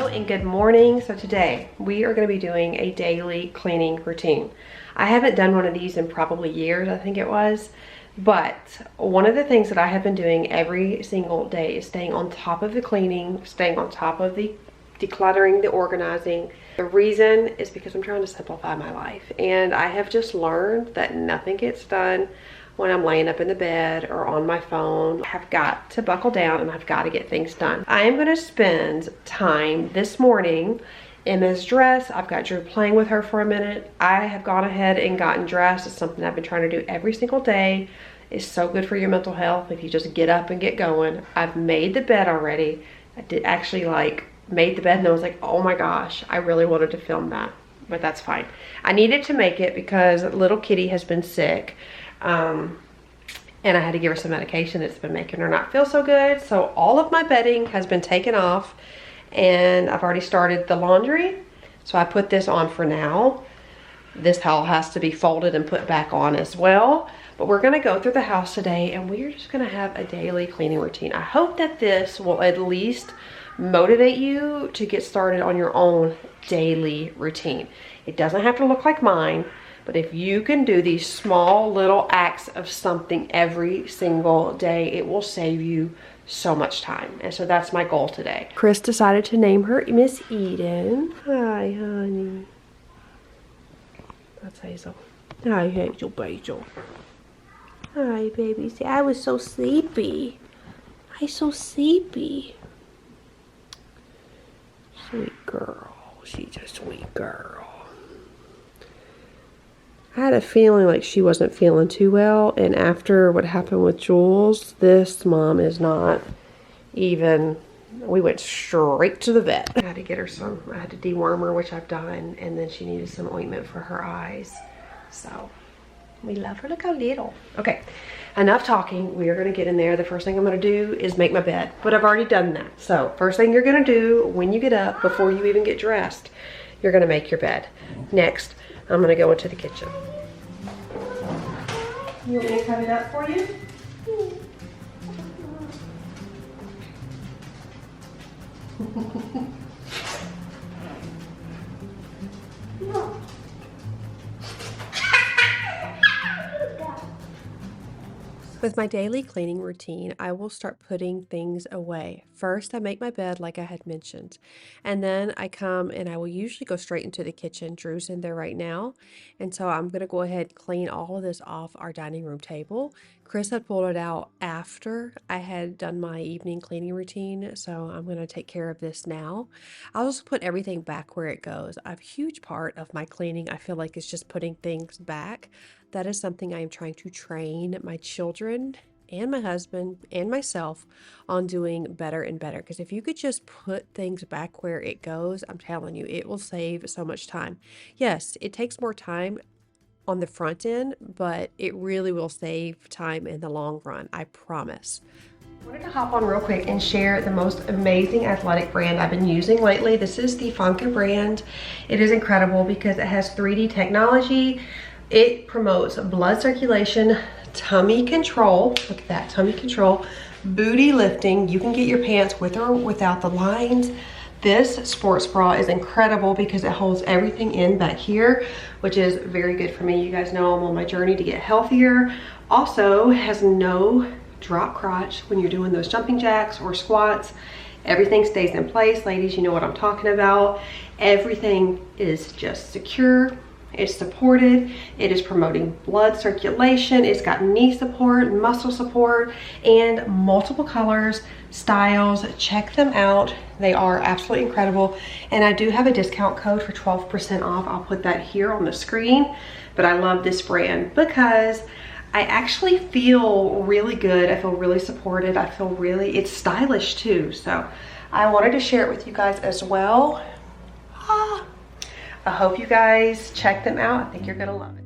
and good morning. So today we are going to be doing a daily cleaning routine. I haven't done one of these in probably years, I think it was. But one of the things that I have been doing every single day is staying on top of the cleaning, staying on top of the decluttering, the organizing. The reason is because I'm trying to simplify my life. And I have just learned that nothing gets done when I'm laying up in the bed or on my phone. I have got to buckle down and I've got to get things done. I am going to spend time this morning in this dress. I've got Drew playing with her for a minute. I have gone ahead and gotten dressed. It's something I've been trying to do every single day. It's so good for your mental health if you just get up and get going. I've made the bed already. I did actually made the bed and I was like, oh my gosh, I really wanted to film that, but that's fine. I needed to make it because little kitty has been sick. And I had to give her some medication that's been making her not feel so good. So all of my bedding has been taken off and I've already started the laundry. So I put this on for now. This towel has to be folded and put back on as well. But we're gonna go through the house today and we're just gonna have a daily cleaning routine. I hope that this will at least motivate you to get started on your own daily routine. It doesn't have to look like mine. But if you can do these small little acts of something every single day, it will save you so much time. And so that's my goal today. Chris decided to name her Miss Eden. Hi, honey. That's Hazel. Hi, Hazel, Basil. Hi, baby. See, I was so sleepy. I'm so sleepy. Sweet girl. She's a sweet girl. I had a feeling like she wasn't feeling too well, and after what happened with Jules, this mom is not even, we went straight to the vet. I had to get her some, I had to deworm her, which I've done, and then she needed some ointment for her eyes. So, we love her, look how little. Okay, enough talking, we are gonna get in there. The first thing I'm gonna do is make my bed, but I've already done that. So, first thing you're gonna do when you get up, before you even get dressed, you're gonna make your bed. Next, I'm gonna go into the kitchen. You want me to cut it up for you? No. With my daily cleaning routine, I will start putting things away. First, I make my bed like I had mentioned, and then I come and I will usually go straight into the kitchen. Drew's in there right now, and so I'm going to go ahead and clean all of this off our dining room table. Chris had pulled it out after I had done my evening cleaning routine, so I'm going to take care of this now. I'll just put everything back where it goes. A huge part of my cleaning, I feel like, is just putting things back. That is something I am trying to train my children and my husband and myself on doing better and better. Because if you could just put things back where it goes, I'm telling you, it will save so much time. Yes, it takes more time on the front end, but it really will save time in the long run, I promise. I wanted to hop on real quick and share the most amazing athletic brand I've been using lately. This is the Fanka brand. It is incredible because it has 3D technology. It promotes blood circulation, tummy control, look at that, tummy control, booty lifting. You can get your pants with or without the lines. This sports bra is incredible because it holds everything in back here, which is very good for me. You guys know I'm on my journey to get healthier. Also has no drop crotch when you're doing those jumping jacks or squats. Everything stays in place. Ladies, you know what I'm talking about. Everything is just secure. It's supported, it is promoting blood circulation, it's got knee support, muscle support, and multiple colors, styles. Check them out. They are absolutely incredible. And I do have a discount code for 12% off. I'll put that here on the screen. But I love this brand because I actually feel really good. I feel really supported. I feel really, it's stylish too. So I wanted to share it with you guys as well. I hope you guys check them out. I think you're gonna love it.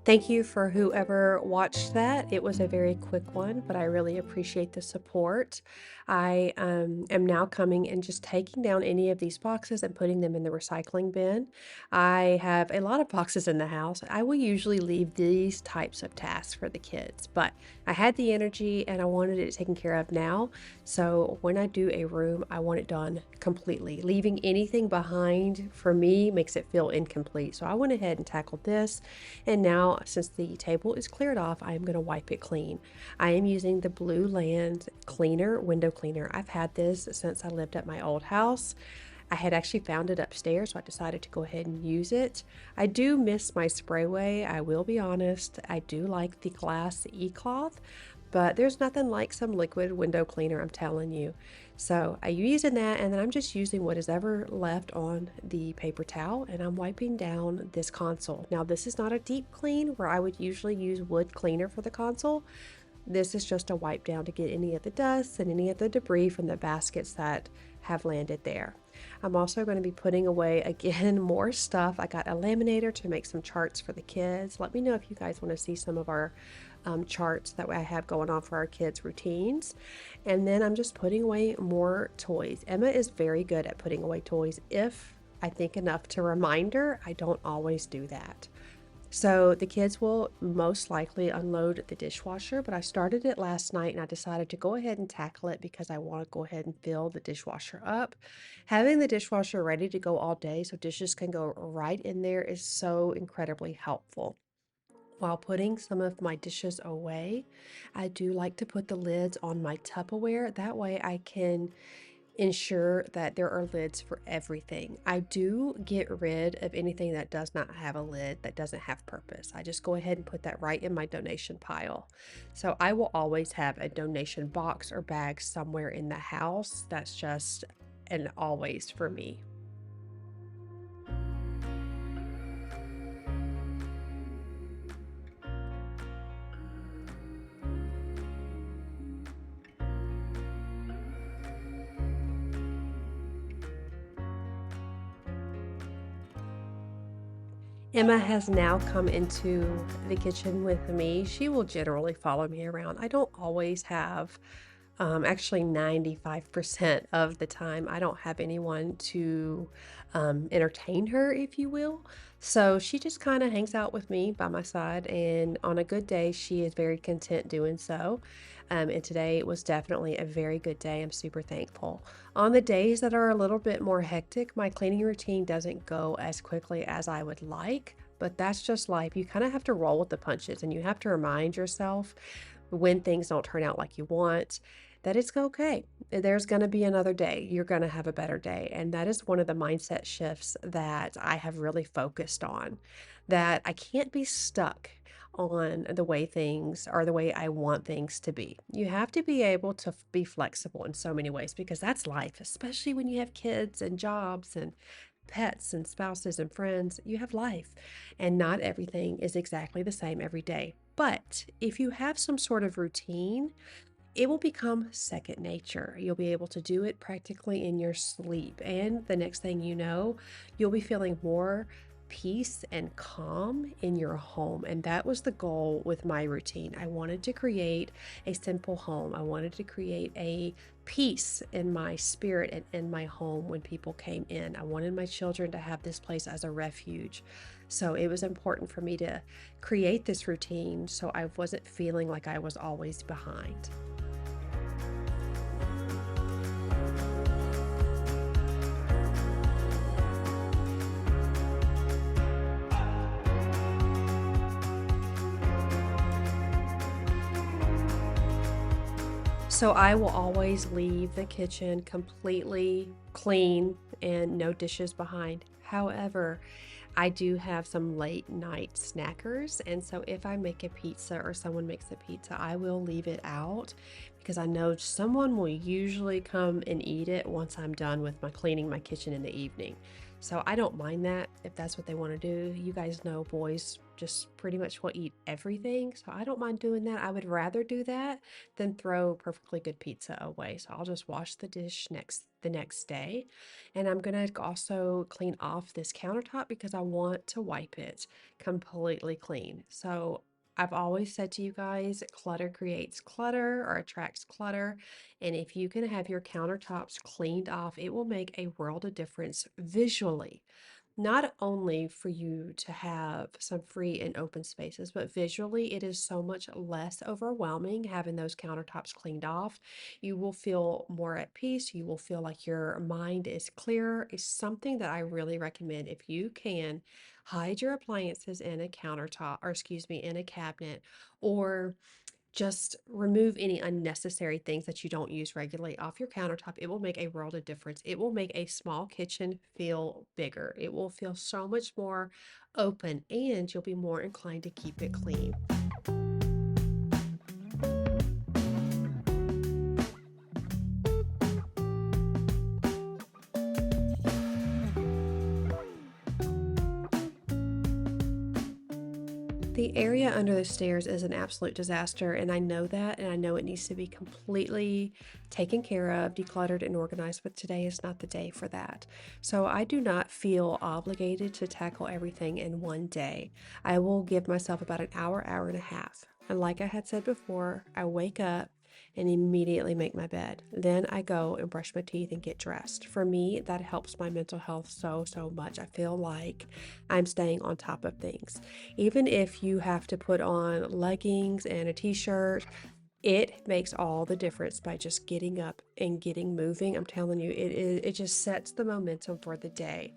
Thank you for whoever watched that. It was a very quick one, but I really appreciate the support. I am now coming and just taking down any of these boxes and putting them in the recycling bin. I have a lot of boxes in the house. I will usually leave these types of tasks for the kids, but I had the energy and I wanted it taken care of now. So when I do a room, I want it done completely. Leaving anything behind for me makes it feel incomplete. So I went ahead and tackled this. And now, since the table is cleared off, I am going to wipe it clean. I am using the Blue Land cleaner, window cleaner. I've had this since I lived at my old house. I had actually found it upstairs, so I decided to go ahead and use it. I do miss my sprayway, I will be honest. I do like the glass e-cloth, but there's nothing like some liquid window cleaner, I'm telling you. So I'm using that, and then I'm just using what is ever left on the paper towel, and I'm wiping down this console. Now, this is not a deep clean where I would usually use wood cleaner for the console. This is just a wipe down to get any of the dust and any of the debris from the baskets that have landed there. I'm also going to be putting away again more stuff. I got a laminator to make some charts for the kids. Let me know if you guys want to see some of our charts that I have going on for our kids' routines. And then I'm just putting away more toys. Emma is very good at putting away toys if I think enough to remind her. I don't always do that. So the kids will most likely unload the dishwasher, but I started it last night and I decided to go ahead and tackle it because I want to go ahead and fill the dishwasher up. Having the dishwasher ready to go all day so dishes can go right in there is so incredibly helpful. While putting some of my dishes away, I do like to put the lids on my Tupperware. That way I can ensure that there are lids for everything. I do get rid of anything that does not have a lid, that doesn't have purpose. I just go ahead and put that right in my donation pile. So I will always have a donation box or bag somewhere in the house. That's just an always for me. Emma has now come into the kitchen with me. She will generally follow me around. I don't always have, actually 95% of the time, I don't have anyone to entertain her, if you will. So she just kind of hangs out with me by my side, and on a good day, she is very content doing so. And today was definitely a very good day. I'm super thankful. On the days that are a little bit more hectic, my cleaning routine doesn't go as quickly as I would like, but that's just life. You kind of have to roll with the punches and you have to remind yourself when things don't turn out like you want that it's okay. There's going to be another day. You're going to have a better day. And that is one of the mindset shifts that I have really focused on, that I can't be stuck on the way things are the way I want things to be. You have to be able to be flexible in so many ways because that's life, especially when you have kids and jobs and pets and spouses and friends. You have life, and not everything is exactly the same every day. But if you have some sort of routine, it will become second nature. You'll be able to do it practically in your sleep. And the next thing you know, you'll be feeling more peace and calm in your home. And that was the goal with my routine. I wanted to create a simple home. I wanted to create a peace in my spirit and in my home when people came in. I wanted my children to have this place as a refuge. So it was important for me to create this routine so I wasn't feeling like I was always behind. So I will always leave the kitchen completely clean and no dishes behind. However, I do have some late night snackers, and so if I make a pizza or someone makes a pizza, I will leave it out because I know someone will usually come and eat it once I'm done with my cleaning my kitchen in the evening. So I don't mind that if that's what they want to do. You guys know boys just pretty much will eat everything, so I don't mind doing that. I would rather do that than throw perfectly good pizza away. So I'll just wash the dish next the next day. And I'm gonna also clean off this countertop because I want to wipe it completely clean. So I've always said to you guys, clutter creates clutter or attracts clutter. And if you can have your countertops cleaned off, it will make a world of difference visually. Not only for you to have some free and open spaces, but visually, it is so much less overwhelming having those countertops cleaned off. You will feel more at peace. You will feel like your mind is clearer. It's something that I really recommend. If you can hide your appliances in a countertop, or excuse me, in a cabinet, or just remove any unnecessary things that you don't use regularly off your countertop. It will make a world of difference. It will make a small kitchen feel bigger. It will feel so much more open, and you'll be more inclined to keep it clean. The area under the stairs is an absolute disaster, and I know that, and I know it needs to be completely taken care of, decluttered, and organized, but today is not the day for that. So I do not feel obligated to tackle everything in one day. I will give myself about an hour, hour and a half. And like I had said before, I wake up and immediately make my bed. Then I go and brush my teeth and get dressed. For me, that helps my mental health so, so much. I feel like I'm staying on top of things. Even if you have to put on leggings and a t-shirt, it makes all the difference by just getting up and getting moving. I'm telling you, it just sets the momentum for the day.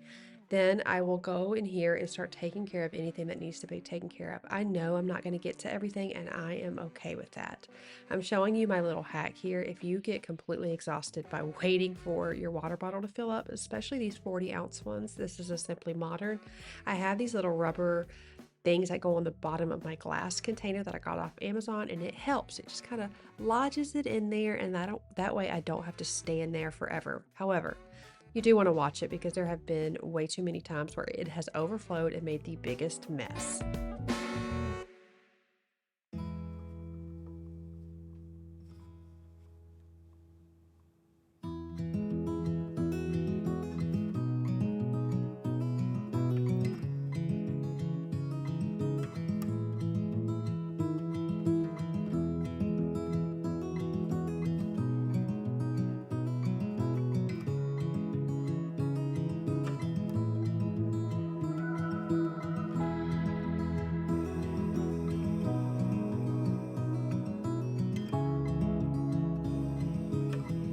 Then I will go in here and start taking care of anything that needs to be taken care of. I know I'm not going to get to everything, and I am okay with that. I'm showing you my little hack here. If you get completely exhausted by waiting for your water bottle to fill up, especially these 40-ounce ones, this is a Simply Modern. I have these little rubber things that go on the bottom of my glass container that I got off Amazon, and it helps. It just kind of lodges it in there, and that way I don't have to stand there forever. However, you do want to watch it because there have been way too many times where it has overflowed and made the biggest mess.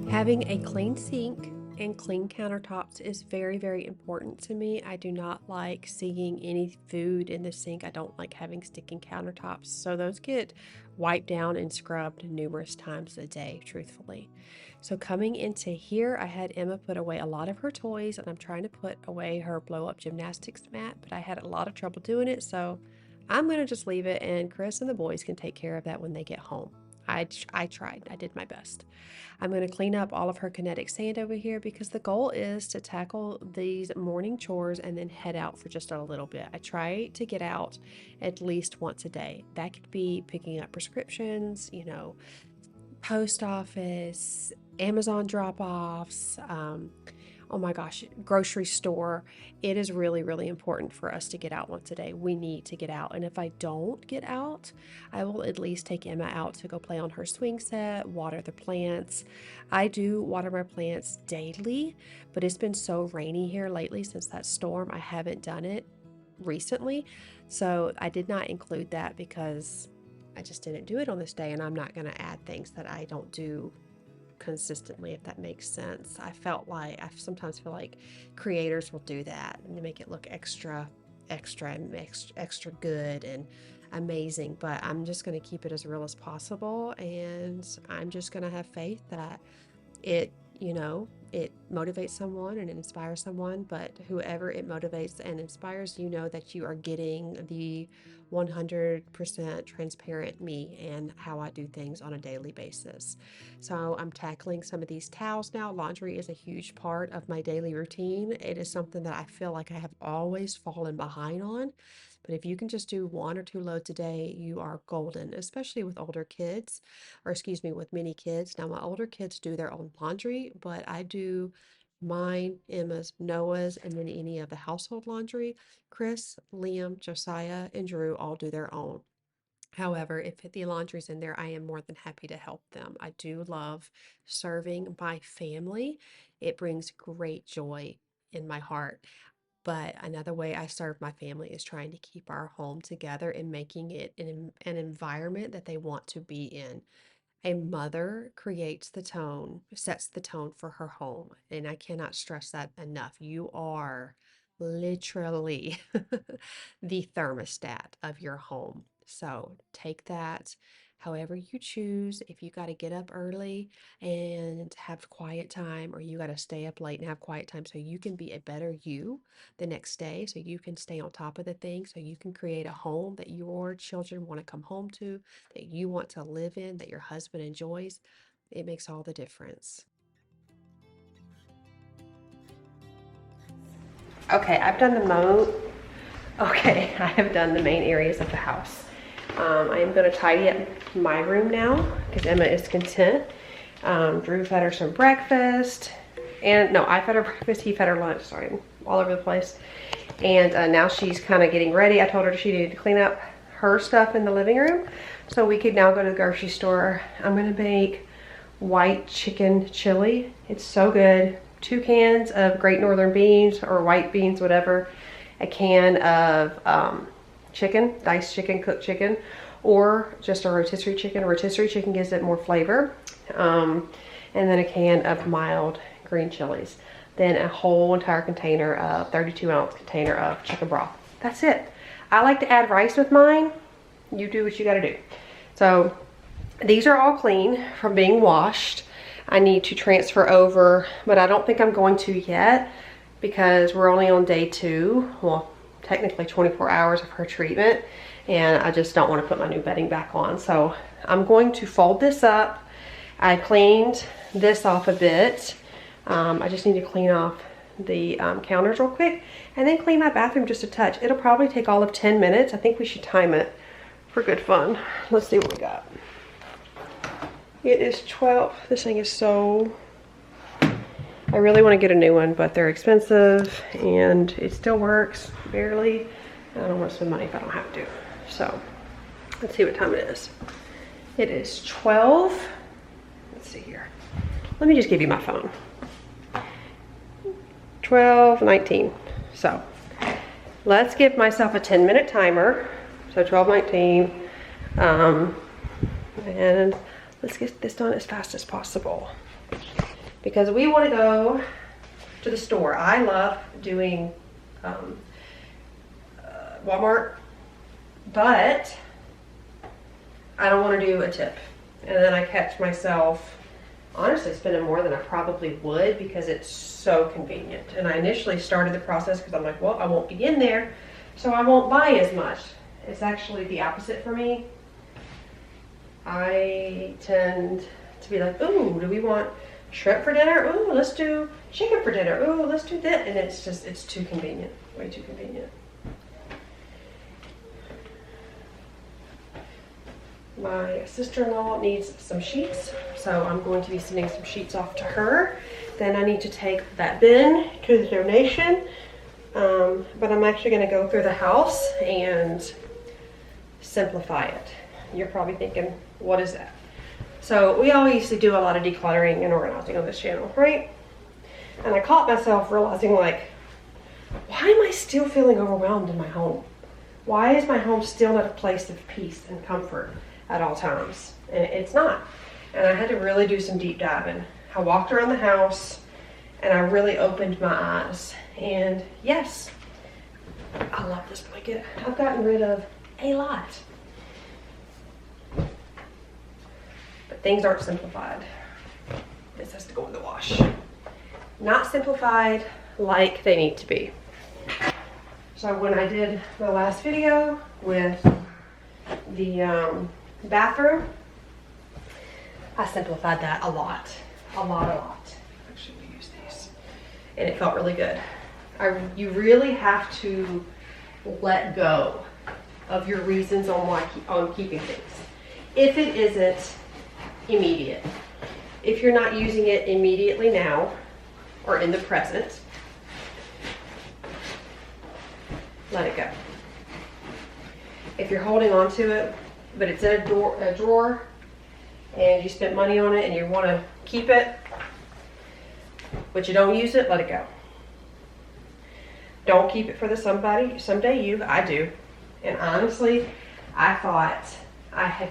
Having a clean sink and clean countertops is very, very important to me. I do not like seeing any food in the sink. I don't like having sticking countertops. So those get wiped down and scrubbed numerous times a day, truthfully. So coming into here, I had Emma put away a lot of her toys, and I'm trying to put away her blow up gymnastics mat, but I had a lot of trouble doing it. So I'm going to just leave it, and Chris and the boys can take care of that when they get home. I tried. I did my best. I'm going to clean up all of her kinetic sand over here because the goal is to tackle these morning chores and then head out for just a little bit. I try to get out at least once a day. That could be picking up prescriptions, post office, Amazon drop offs, oh my gosh, grocery store. It is really, really important for us to get out once a day. We need to get out. And if I don't get out, I will at least take Emma out to go play on her swing set, water the plants. I do water my plants daily, but it's been so rainy here lately since that storm. I haven't done it recently. So I did not include that because I just didn't do it on this day, and I'm not going to add things that I don't do consistently, if that makes sense. I sometimes feel like creators will do that and they make it look extra good and amazing, but I'm just going to keep it as real as possible, and I'm just going to have faith that it, it motivates someone and it inspires someone, but whoever it motivates and inspires, that you are getting the 100% transparent me and how I do things on a daily basis. So I'm tackling some of these towels now. Laundry is a huge part of my daily routine. It is something that I feel like I have always fallen behind on. But if you can just do one or two loads a day, you are golden, especially with older kids, or excuse me, with many kids. Now, my older kids do their own laundry, but I do do mine, Emma's, Noah's, and then any of the household laundry. Chris, Liam, Josiah, and Drew all do their own. However, if the laundry's in there, I am more than happy to help them. I do love serving my family. It brings great joy in my heart. But another way I serve my family is trying to keep our home together and making it an environment that they want to be in. A mother creates the tone, sets the tone for her home. And I cannot stress that enough. You are literally the thermostat of your home. So take that however you choose. If you got to get up early and have quiet time, or you got to stay up late and have quiet time so you can be a better you the next day, so you can stay on top of the things, so you can create a home that your children want to come home to, that you want to live in, that your husband enjoys, it makes all the difference. Okay, I have done the main areas of the house. I am going to tidy up my room now because Emma is content. Drew fed her some breakfast. And no, I fed her breakfast, he fed her lunch. Sorry, I'm all over the place. And now she's kind of getting ready. I told her she needed to clean up her stuff in the living room so we could now go to the grocery store. I'm going to make white chicken chili. It's so good. 2 cans of Great Northern beans or white beans, whatever. A can of chicken, diced chicken, cooked chicken, or just a rotisserie chicken. A rotisserie chicken gives it more flavor. And then a can of mild green chilies. Then a whole entire container of 32-ounce container of chicken broth. That's it. I like to add rice with mine. You do what you got to do. So these are all clean from being washed. I need to transfer over, but I don't think I'm going to yet because we're only on day 2. Well, technically 24 hours of her treatment, and I just don't want to put my new bedding back on. So I'm going to fold this up. I cleaned this off a bit. I just need to clean off the counters real quick and then clean my bathroom just a touch. It'll probably take all of 10 minutes. I think we should time it for good fun. Let's see what we got. It is 12. This thing is so... I really want to get a new one, but they're expensive and it still works barely. I don't want to spend money if I don't have to. So let's see what time it is. It is 12. Let's see here. Let me just give you my phone. 12:19. So let's give myself a 10-minute timer. So 12:19. And let's get this done as fast as possible because we want to go to the store. I love doing Walmart, but I don't want to do a tip. And then I catch myself honestly spending more than I probably would because it's so convenient. And I initially started the process because I'm like, well, I won't be in there, so I won't buy as much. It's actually the opposite for me. I tend to be like, ooh, do we want shrimp for dinner? Ooh, let's do chicken for dinner. Ooh, let's do that. And it's just, it's too convenient, way too convenient. My sister-in-law needs some sheets, so I'm going to be sending some sheets off to her. Then I need to take that bin to the donation, but I'm actually going to go through the house and simplify it. You're probably thinking, what is that? So we always used to do a lot of decluttering and organizing on this channel, right? And I caught myself realizing, like, why am I still feeling overwhelmed in my home? Why is my home still not a place of peace and comfort at all times? And it's not. And I had to really do some deep diving. I walked around the house and I really opened my eyes. And yes, I love this blanket. I've gotten rid of a lot. But things aren't simplified. This has to go in the wash. Not simplified like they need to be. So when I did my last video with the bathroom, I simplified that a lot. Actually, we use these. And it felt really good. You really have to let go of your reasons on keeping things. If it isn't immediate. If you're not using it immediately now, or in the present, let it go. If you're holding on to it, but it's in a drawer, and you spent money on it and you want to keep it, but you don't use it, let it go. Don't keep it for the someday you. I do. And honestly, I thought I had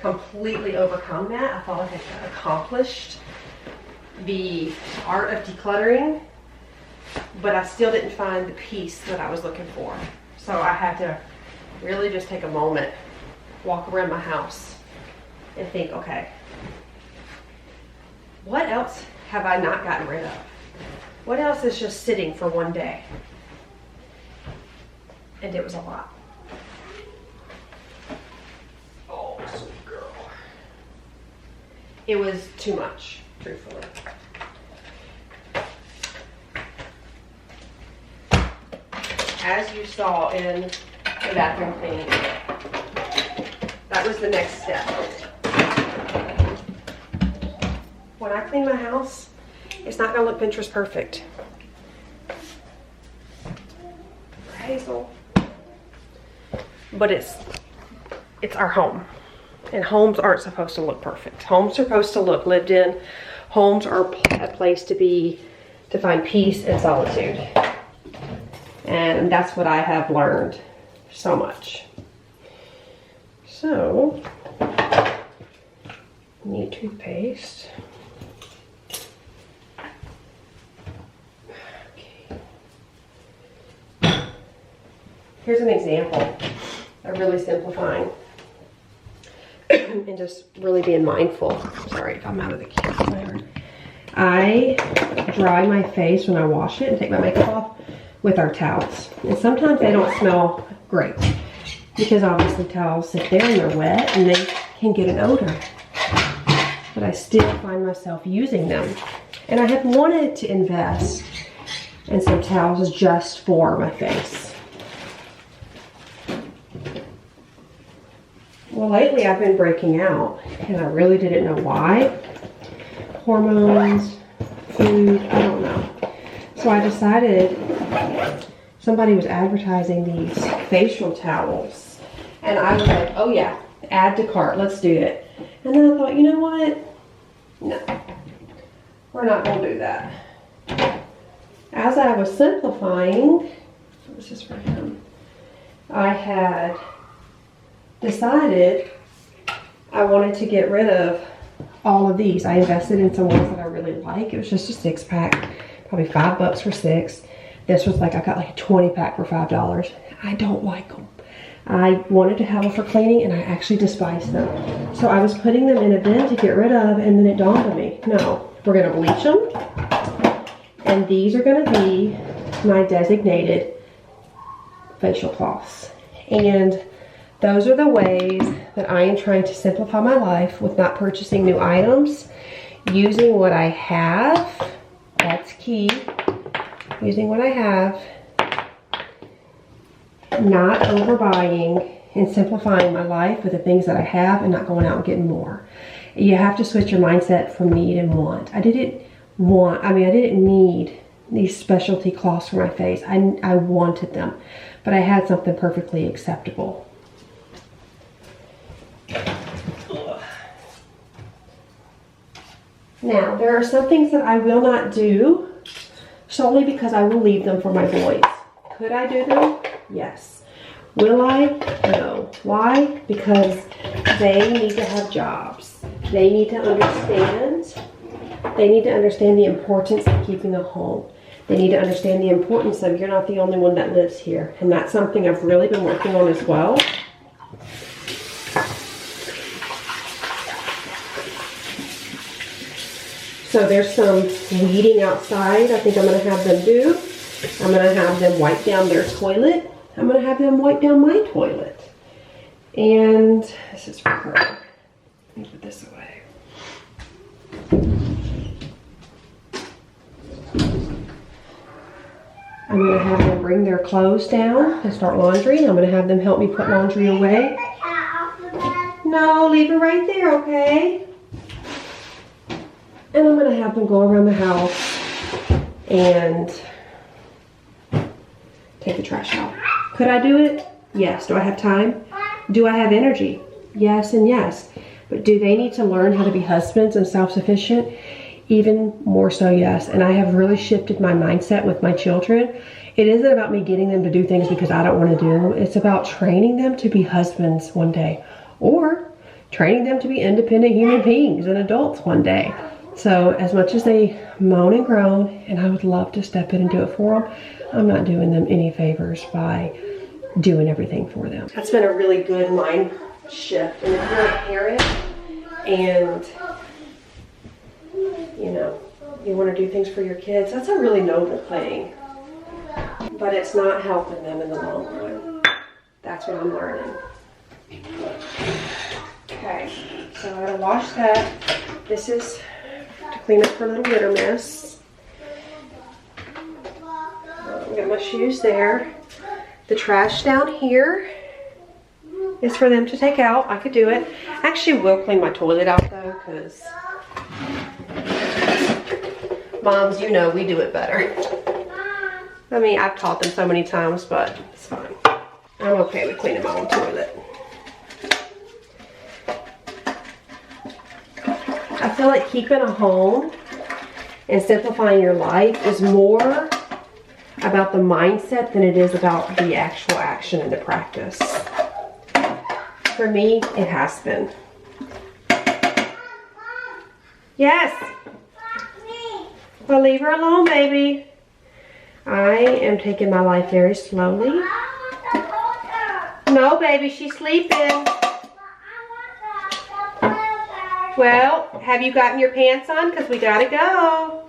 completely overcome that. I thought I had accomplished the art of decluttering, but I still didn't find the peace that I was looking for. So I had to really just take a moment, walk around my house, and think, okay, what else have I not gotten rid of? What else is just sitting for one day? And it was a lot. Oh, sweet girl. It was too much, truthfully. As you saw in the bathroom cleaning, that was the next step. When I clean my house, it's not gonna look Pinterest perfect. Hazel. But it's our home. And homes aren't supposed to look perfect. Homes are supposed to look lived in. Homes are a place to find peace and solitude. And that's what I have learned so much. So, need toothpaste. Okay. Here's an example of really simplifying and just really being mindful. Sorry if I'm out of the camera. I dry my face when I wash it and take my makeup off with our towels. And sometimes they don't smell great because obviously towels sit there and they're wet and they can get an odor. But I still find myself using them. And I have wanted to invest in some towels just for my face. Well, lately I've been breaking out and I really didn't know why. Hormones, food, I don't know. So I decided somebody was advertising these facial towels. And I was like, oh yeah, add to cart, let's do it. And then I thought, you know what? No, we're not gonna do that. As I was simplifying, this is for him, I had decided I wanted to get rid of all of these. I invested in some ones that I really like. It was just a 6-pack, probably $5 for 6. This was like, I got like a 20-pack for $5. I don't like them. I wanted to have them for cleaning and I actually despise them. So I was putting them in a bin to get rid of, and then it dawned on me, no, we're gonna bleach them. And these are gonna be my designated facial cloths. And those are the ways that I am trying to simplify my life with not purchasing new items, using what I have, that's key, using what I have, not overbuying, and simplifying my life with the things that I have and not going out and getting more. You have to switch your mindset from need and want. I didn't need these specialty cloths for my face. I wanted them, but I had something perfectly acceptable. Now, there are some things that I will not do solely because I will leave them for my boys. Could I do them? Yes. Will I? No. Why? Because they need to have jobs. They need to understand. They need to understand the importance of keeping a home. They need to understand the importance of you're not the only one that lives here. And that's something I've really been working on as well. So there's some weeding outside I think I'm going to have them do. I'm going to have them wipe down their toilet. I'm going to have them wipe down my toilet. And this is for her. Let me put this away. I'm going to have them bring their clothes down and start laundry. I'm going to have them help me put laundry away. No, leave it right there, okay? And I'm going to have them go around the house and take the trash out. Could I do it? Yes. Do I have time? Do I have energy? Yes and yes. But do they need to learn how to be husbands and self-sufficient? Even more so, yes. And I have really shifted my mindset with my children. It isn't about me getting them to do things because I don't want to do them. It's about training them to be husbands one day, or training them to be independent human beings and adults one day. So as much as they moan and groan, and I would love to step in and do it for them, I'm not doing them any favors by doing everything for them. That's been a really good mind shift. And if you're a parent and you know, you want to do things for your kids, that's a really noble thing. But it's not helping them in the long run. That's what I'm learning. Okay, so I'm gonna wash that. This is to clean up for little litter mess. Got my shoes there. The trash down here is for them to take out. I could do it. I actually will clean my toilet out though, because moms, you know we do it better. I mean, I've taught them so many times, but it's fine. I'm okay with cleaning my own toilet. I feel like keeping a home and simplifying your life is more about the mindset than it is about the actual action and the practice. For me, it has been. Yes. Well, leave her alone, baby. I am taking my life very slowly. No, baby, she's sleeping. Well, have you gotten your pants on? Because we gotta go.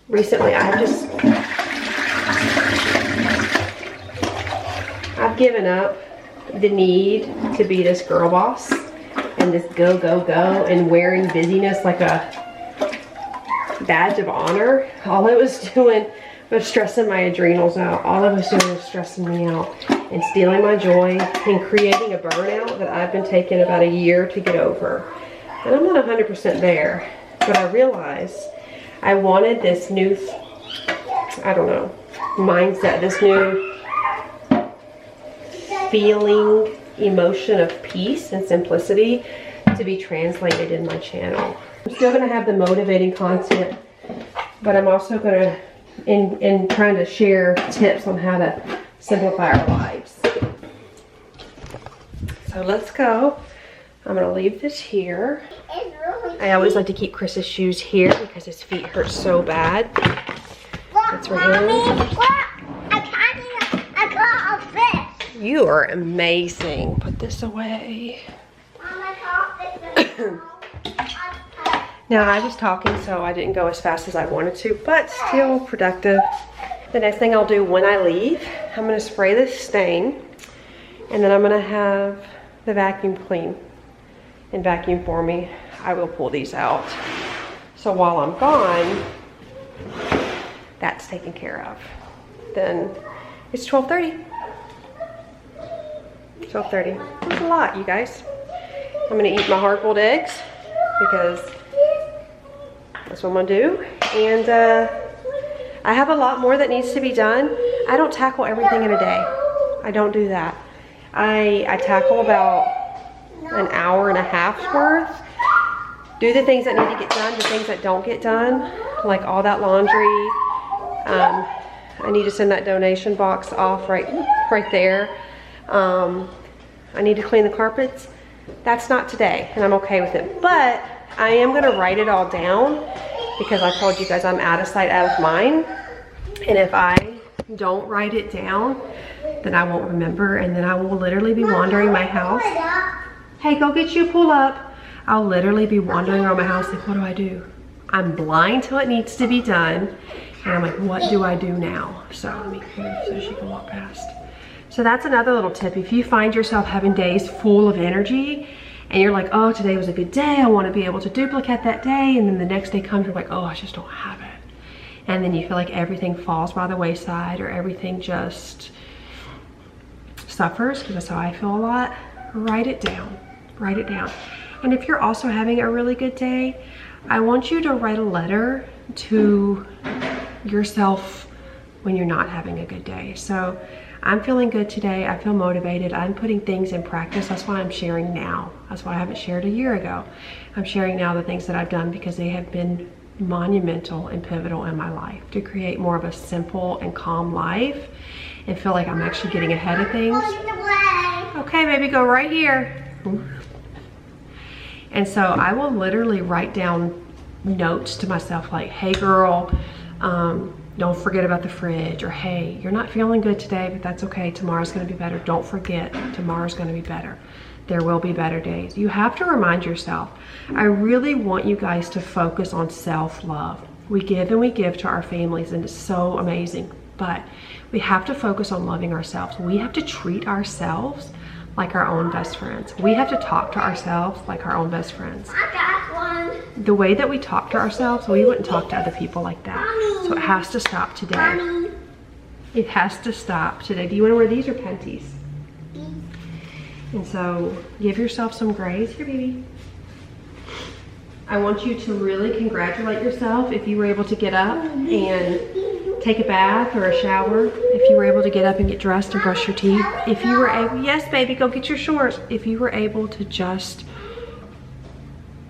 Recently, I've given up the need to be this girl boss and this go, go, go, and wearing busyness like a badge of honor. All it was doing was stressing my adrenals out. All it was doing was stressing me out and stealing my joy and creating a burnout that I've been taking about a year to get over. And I'm not 100% there, but I realized I wanted this new, I don't know, mindset, this new feeling, emotion of peace and simplicity to be translated in my channel. I'm still gonna have the motivating content, but I'm also gonna, in trying to share tips on how to simplify our lives. So let's go. I'm gonna leave this here. I always like to keep Chris's shoes here because his feet hurt so bad. That's for him. I caught a fish. You are amazing. Put this away. Now I was talking, so I didn't go as fast as I wanted to, but still productive. The next thing I'll do when I leave, I'm gonna spray this stain, and then I'm gonna have the vacuum clean and vacuum for me. I will pull these out. So while I'm gone, that's taken care of. Then it's 12:30. 12:30. That's a lot, you guys. I'm gonna eat my hard-boiled eggs because that's what I'm gonna do. And I have a lot more that needs to be done. I don't tackle everything in a day. I don't do that. I tackle about an hour and a half's worth. Do the things that need to get done, the things that don't get done, like all that laundry. I need to send that donation box off right there. I need to clean the carpets. That's not today, and I'm okay with it. But I am gonna write it all down because I told you guys I'm out of sight, out of mind. And if I don't write it down, then I won't remember, and then I will literally be wandering my house. Hey, go get you a pull-up. I'll literally be wandering around my house like, what do I do? I'm blind till it needs to be done. And I'm like, what do I do now? So let me move so she can walk past. So that's another little tip. If you find yourself having days full of energy and you're like, oh, today was a good day, I want to be able to duplicate that day, and then the next day comes, you're like, oh, I just don't have it. And then you feel like everything falls by the wayside or everything just suffers, because that's how I feel a lot. Write it down. Write it down. And if you're also having a really good day, I want you to write a letter to yourself when you're not having a good day. So I'm feeling good today. I feel motivated. I'm putting things in practice. That's why I'm sharing now. That's why I haven't shared a year ago. I'm sharing now the things that I've done because they have been monumental and pivotal in my life to create more of a simple and calm life and feel like I'm actually getting ahead of things. Okay, baby, go right here. And so I will literally write down notes to myself like, hey girl, don't forget about the fridge, or hey, you're not feeling good today, but that's okay. Tomorrow's gonna be better. Don't forget, tomorrow's gonna be better. There will be better days. You have to remind yourself. I really want you guys to focus on self-love. We give and we give to our families, and it's so amazing, but we have to focus on loving ourselves. We have to treat ourselves like our own best friends. We have to talk to ourselves like our own best friends. I got one. The way that we talk to ourselves, we wouldn't talk to other people like that. Mommy. So it has to stop today. Mommy. It has to stop today. Do you want to wear these or panties? And so give yourself some grace here, baby. I want you to really congratulate yourself if you were able to get up and take a bath or a shower. If you were able to get up and get dressed and brush your teeth. If you were able, yes baby, go get your shorts. If you were able to just,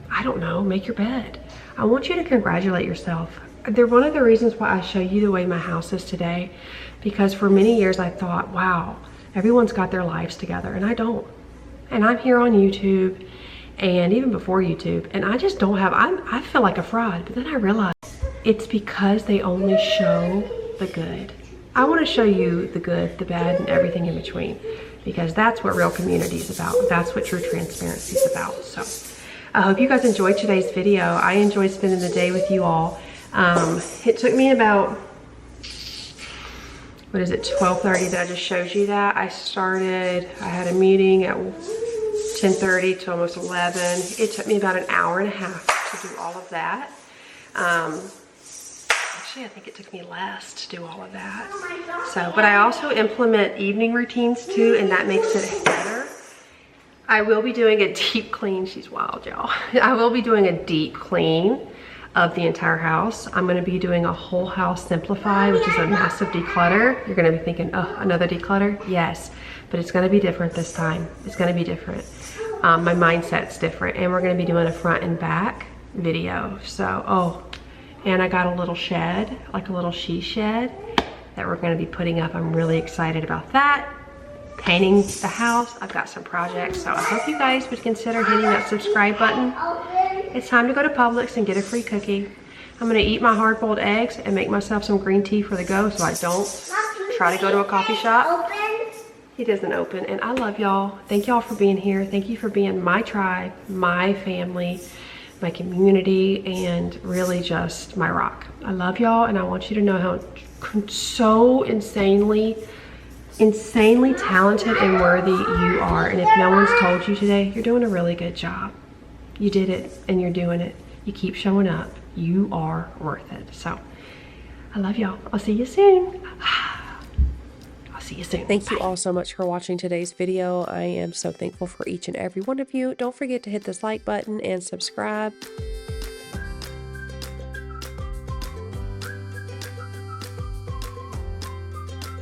I don't know, make your bed. I want you to congratulate yourself. They're one of the reasons why I show you the way my house is today, because for many years I thought, wow, everyone's got their lives together, and I don't. And I'm here on YouTube, and even before YouTube, and I just don't have, I feel like a fraud. But then I realized it's because they only show the good. I want to show you the good, the bad, and everything in between, because that's what real community is about. That's what true transparency is about. So I hope you guys enjoyed today's video. I enjoyed spending the day with you all. It took me about, what is it, 12:30 that I just showed you that. I had a meeting at 10:30 to almost 11. It took me about an hour and a half to do all of that. Actually, I think it took me less to do all of that. So, but I also implement evening routines too, and that makes it better. I will be doing a deep clean. She's wild, y'all. I will be doing a deep clean of the entire house. I'm gonna be doing a whole house simplify, which is a massive declutter. You're gonna be thinking, oh, another declutter? Yes, but it's gonna be different this time. It's gonna be different. My mindset's different, and we're gonna be doing a front and back video. So, oh, and I got a little shed, like a little she shed that we're gonna be putting up. I'm really excited about that. Painting the house, I've got some projects. So I hope you guys would consider hitting that subscribe button. It's time to go to Publix and get a free cookie. I'm gonna eat my hard-boiled eggs and make myself some green tea for the go so I don't try to go to a coffee shop. It doesn't open, and I love y'all. Thank y'all for being here. Thank you for being my tribe, my family, my community, and really just my rock. I love y'all, and I want you to know how so insanely talented and worthy you are. And if no one's told you today, you're doing a really good job. You did it, and you're doing it. You keep showing up. You are worth it. So I love y'all. I'll see you soon. I'll see you soon. Thank you all so much for watching today's video. I am so thankful for each and every one of you. Don't forget to hit this like button and subscribe.